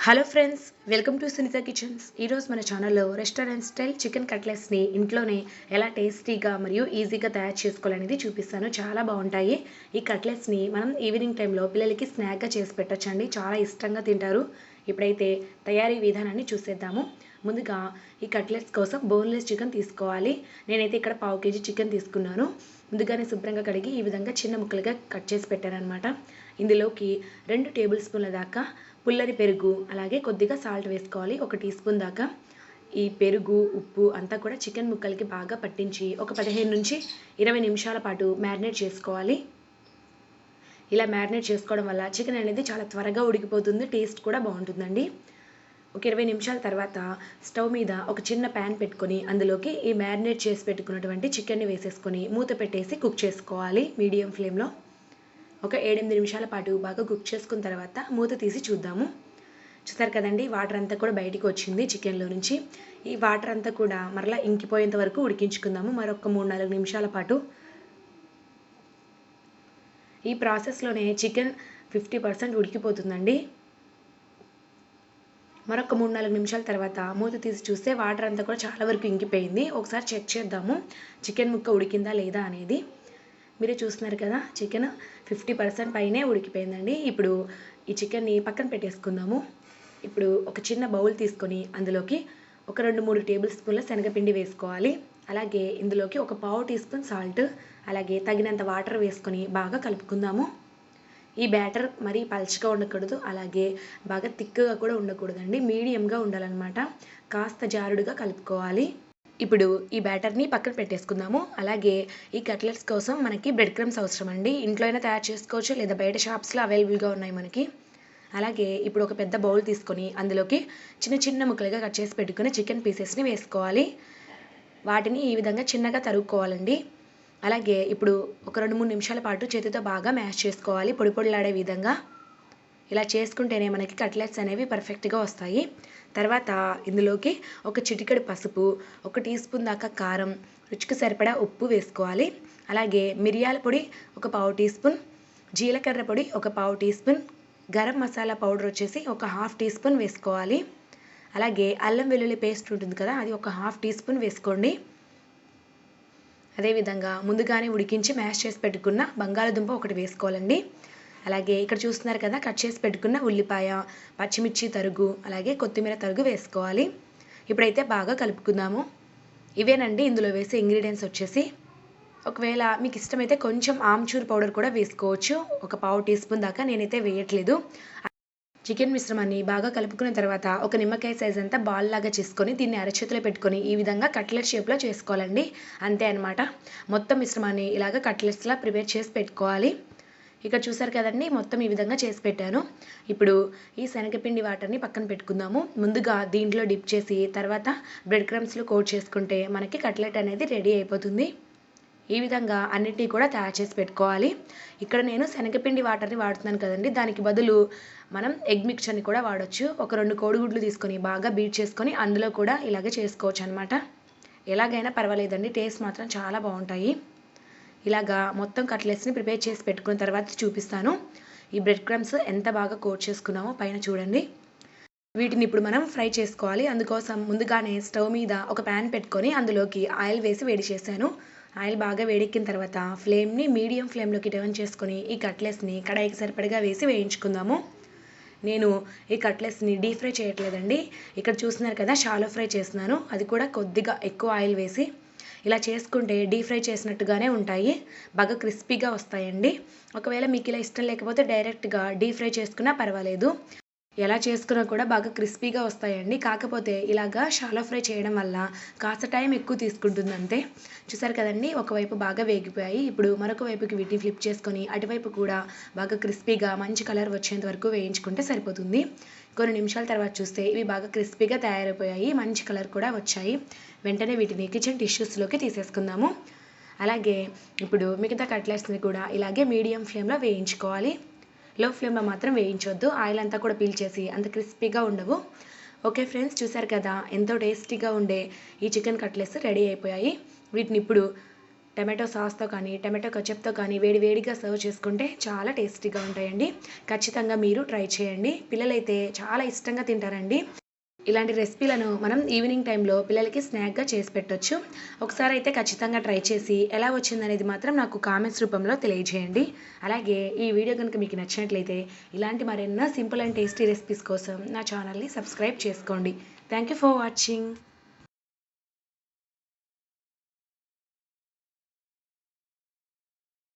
Hello friends, welcome to Sunitha kitchens. ఈరోజు మన ఛానల్లో రెస్టారెంట్ స్టైల్ చికెన్ కట్లెట్స్ని ఇంట్లోనే ఎలా టేస్టీగా మరియు ఈజీగా తయారు చేసుకోవాలనేది చూపిస్తాను. చాలా బాగుంటాయి. ఈ కట్లెట్స్ని మనం ఈవినింగ్ టైంలో పిల్లలకి స్నాక్గా చేసి పెట్టచ్చండి. చాలా ఇష్టంగా తింటారు. ఇప్పుడైతే తయారీ విధానాన్ని చూసేద్దాము. ముందుగా ఈ కట్లెట్స్ కోసం బోన్లెస్ చికెన్ తీసుకోవాలి. నేనైతే ఇక్కడ 1/2 kg చికెన్ తీసుకున్నాను. ముందుగానే శుభ్రంగా కడిగి ఈ విధంగా చిన్న ముక్కలుగా కట్ చేసి పెట్టాను అనమాట. ఇందులోకి 2 టేబుల్ స్పూన్ల దాకా పుల్లరి పెరుగు, అలాగే కొద్దిగా సాల్ట్ వేసుకోవాలి. 1 టీ స్పూన్ దాకా ఈ పెరుగు, ఉప్పు అంతా కూడా చికెన్ ముక్కలకి బాగా పట్టించి ఒక 15 నుంచి 20 నిమిషాల పాటు మ్యారినేట్ చేసుకోవాలి. ఇలా మ్యారినేట్ చేసుకోవడం వల్ల చికెన్ అనేది చాలా త్వరగా ఉడికిపోతుంది, టేస్ట్ కూడా బాగుంటుందండి. ఒక 20 నిమిషాల తర్వాత స్టవ్ మీద ఒక చిన్న ప్యాన్ పెట్టుకొని అందులోకి ఈ మ్యారినేట్ చేసి పెట్టుకున్నటువంటి చికెన్ని వేసేసుకొని మూత పెట్టేసి కుక్ చేసుకోవాలి మీడియం ఫ్లేమ్లో. ఒక 7-8 నిమిషాల పాటు బాగా కుక్ చేసుకున్న తర్వాత మూత తీసి చూద్దాము. చూసారు కదండి, వాటర్ అంతా కూడా బయటికి వచ్చింది చికెన్లో నుంచి. ఈ వాటర్ అంతా కూడా మరలా ఇంకిపోయేంత వరకు ఉడికించుకుందాము మరొక 3-4 నిమిషాల పాటు. ఈ ప్రాసెస్లోనే చికెన్ 50% ఉడికిపోతుందండి. మరొక 3-4 నిమిషాల తర్వాత మూత తీసి చూస్తే వాటర్ అంతా కూడా చాలా వరకు ఇంకిపోయింది. ఒకసారి చెక్ చేద్దాము చికెన్ ముక్క ఉడికిందా లేదా అనేది. మీరే చూస్తున్నారు కదా, చికెన్ 50% పైనే ఉడికిపోయిందండి. ఇప్పుడు ఈ చికెన్ని పక్కన పెట్టేసుకుందాము. ఇప్పుడు ఒక చిన్న బౌల్ తీసుకొని అందులోకి ఒక 2-3 టేబుల్ స్పూన్ల శనగపిండి వేసుకోవాలి. అలాగే ఇందులోకి ఒక 1/2 టీ స్పూన్ సాల్ట్, అలాగే తగినంత వాటర్ వేసుకొని బాగా కలుపుకుందాము. ఈ బ్యాటర్ మరీ పల్చగా ఉండకూడదు, అలాగే బాగా థిక్గా కూడా ఉండకూడదండి. మీడియంగా ఉండాలన్నమాట. కాస్త జారుడుగా కలుపుకోవాలి. ఇప్పుడు ఈ బ్యాటర్ని పక్కన పెట్టేసుకుందాము. అలాగే ఈ కట్లెట్స్ కోసం మనకి బ్రెడ్ క్రమ్స్ అవసరం అండి. ఇంట్లో అయినా తయారు చేసుకోవచ్చు, లేదా బయట షాప్స్లో అవైలబుల్గా ఉన్నాయి మనకి. అలాగే ఇప్పుడు ఒక పెద్ద బౌల్ తీసుకొని అందులోకి చిన్న చిన్న ముక్కలుగా కట్ చేసి పెట్టుకుని చికెన్ పీసెస్ని వేసుకోవాలి. వాటిని ఈ విధంగా చిన్నగా తరుక్కోవాలండి. అలాగే ఇప్పుడు ఒక 2-3 నిమిషాల పాటు చేతితో బాగా మ్యాష్ చేసుకోవాలి, పొడి పొడిలాడే విధంగా. ఇలా చేసుకుంటేనే మనకి కట్లెట్స్ అనేవి పర్ఫెక్ట్గా వస్తాయి. తర్వాత ఇందులోకి ఒక చిటికెడు పసుపు, 1 టీ స్పూన్ దాకా కారం, రుచికి సరిపడా ఉప్పు వేసుకోవాలి. అలాగే మిరియాల పొడి ఒక 1/2 టీ స్పూన్, జీలకర్ర పొడి ఒక 1/2 teaspoon, garam masala powder వచ్చేసి ఒక 1/2 టీ స్పూన్ వేసుకోవాలి. అలాగే అల్లం వెల్లుల్లి పేస్ట్ ఉంటుంది కదా, అది ఒక 1/2 టీ స్పూన్ వేసుకోండి. అదేవిధంగా ముందుగానే ఉడికించి మ్యాష్ చేసి పెట్టుకున్న బంగాళదుంప ఒకటి వేసుకోవాలండి. అలాగే ఇక్కడ చూస్తున్నారు కదా, కట్ చేసి పెట్టుకున్న ఉల్లిపాయ, పచ్చిమిర్చి తరుగు, అలాగే కొత్తిమీర తరుగు వేసుకోవాలి. ఇప్పుడైతే బాగా కలుపుకుందాము. ఇవేనండి ఇందులో వేసే ఇంగ్రీడియంట్స్ వచ్చేసి. ఒకవేళ మీకు ఇష్టమైతే కొంచెం ఆమ్చూర్ పౌడర్ కూడా వేసుకోవచ్చు, ఒక 1/2 టీ స్పూన్ దాకా. నేనైతే వేయట్లేదు. చికెన్ మిశ్రమాన్ని బాగా కలుపుకున్న తర్వాత ఒక నిమ్మకాయ సైజ్ అంతా బాల్ లాగా చేసుకొని దీన్ని అరచేతిలో పెట్టుకొని ఈ విధంగా కట్లెట్ షేప్లో చేసుకోవాలండి. అంతే అనమాట. మొత్తం మిశ్రమాన్ని ఇలాగ కట్లెట్స్లా ప్రిపేర్ చేసి పెట్టుకోవాలి. ఇక్కడ చూసారు కదండి, మొత్తం ఈ విధంగా చేసి పెట్టాను. ఇప్పుడు ఈ శనగపిండి వాటర్ని పక్కన పెట్టుకుందాము. ముందుగా దీంట్లో డిప్ చేసి తర్వాత బ్రెడ్ క్రమ్స్లో కోట్ చేసుకుంటే మనకి కట్లెట్ అనేది రెడీ అయిపోతుంది. ఈ విధంగా అన్నిటినీ కూడా తయారు చేసి పెట్టుకోవాలి. ఇక్కడ నేను శనగపిండి వాటర్ని వాడుతున్నాను కదండి, దానికి బదులు మనం ఎగ్ మిక్చర్ని కూడా వాడచ్చు. ఒక 2 కోడిగుడ్లు తీసుకొని బాగా బీట్ చేసుకొని అందులో కూడా ఇలాగే చేసుకోవచ్చు అనమాట. ఎలాగైనా పర్వాలేదండి, టేస్ట్ మాత్రం చాలా బాగుంటాయి. ఇలాగా మొత్తం కట్లెట్స్ని ప్రిపేర్ చేసి పెట్టుకున్న తర్వాత చూపిస్తాను. ఈ బ్రెడ్ క్రమ్స్ ఎంత బాగా కోట్ చేసుకున్నామో పైన చూడండి. వీటిని ఇప్పుడు మనం ఫ్రై చేసుకోవాలి. అందుకోసం ముందుగానే స్టవ్ మీద ఒక ప్యాన్ పెట్టుకొని అందులోకి ఆయిల్ వేసి వేడి చేశాను. ఆయిల్ బాగా వేడెక్కిన తర్వాత ఫ్లేమ్ని మీడియం ఫ్లేమ్లోకి టర్న్ చేసుకొని ఈ కట్లెట్స్ని కడాయికి సరిపడగా వేసి వేయించుకుందాము. నేను ఈ కట్లెట్స్ని డీప్ ఫ్రై చేయట్లేదండి. ఇక్కడ చూస్తున్నారు కదా, షాలో ఫ్రై చేస్తున్నాను. అది కూడా కొద్దిగా ఎక్కువ ఆయిల్ వేసి. ఇలా చేసుకుంటే డీప్ ఫ్రై చేసినట్టుగానే ఉంటాయి, బాగా క్రిస్పీగా వస్తాయండి. ఒకవేళ మీకు ఇలా ఇష్టం లేకపోతే డైరెక్ట్గా డీప్ ఫ్రై చేసుకున్నా పర్వాలేదు. ఎలా చేసుకున్నా కూడా బాగా క్రిస్పీగా వస్తాయండి. కాకపోతే ఇలాగా షాలో ఫ్రై చేయడం వల్ల కాస్త టైం ఎక్కువ తీసుకుంటుంది అంతే. చూసారు కదండి, ఒకవైపు బాగా వేగిపోయాయి. ఇప్పుడు మరొక వైపుకి వీటిని ఫ్లిప్ చేసుకొని అటువైపు కూడా బాగా క్రిస్పీగా మంచి కలర్ వచ్చేంత వరకు వేయించుకుంటే సరిపోతుంది. కొన్ని నిమిషాల తర్వాత చూస్తే ఇవి బాగా క్రిస్పీగా తయారైపోయాయి, మంచి కలర్ కూడా వచ్చాయి. వెంటనే వీటిని కిచెన్ టిష్యూస్లోకి తీసేసుకుందాము. అలాగే ఇప్పుడు మిగతా కట్లెట్స్ని కూడా ఇలాగే మీడియం ఫ్లేమ్లో వేయించుకోవాలి. లో ఫ్లేమ్లో మాత్రం వేయించొద్దు, ఆయిల్ అంతా కూడా పీల్చేసి అంత క్రిస్పీగా ఉండవు. ఓకే ఫ్రెండ్స్, చూసారు కదా, ఎంతో టేస్టీగా ఉండే ఈ చికెన్ కట్లెట్స్ రెడీ అయిపోయాయి. వీటిని ఇప్పుడు టమాటో సాస్తో కానీ టమాటో కచప్తో కానీ వేడి వేడిగా సర్వ్ చేసుకుంటే చాలా టేస్టీగా ఉంటాయండి. ఖచ్చితంగా మీరు ట్రై చేయండి. పిల్లలైతే చాలా ఇష్టంగా తింటారండి. ఇలాంటి రెసిపీలను మనం ఈవినింగ్ టైంలో పిల్లలకి స్నాక్గా చేసి పెట్టొచ్చు. ఒకసారి అయితే ఖచ్చితంగా ట్రై చేసి ఎలా వచ్చిందనేది మాత్రం నాకు కామెంట్స్ రూపంలో తెలియజేయండి. అలాగే ఈ వీడియో కనుక మీకు నచ్చినట్లయితే ఇలాంటి మరెన్నో సింపుల్ అండ్ టేస్టీ రెసిపీస్ కోసం నా ఛానల్ని సబ్స్క్రైబ్ చేసుకోండి. Thank you for watching.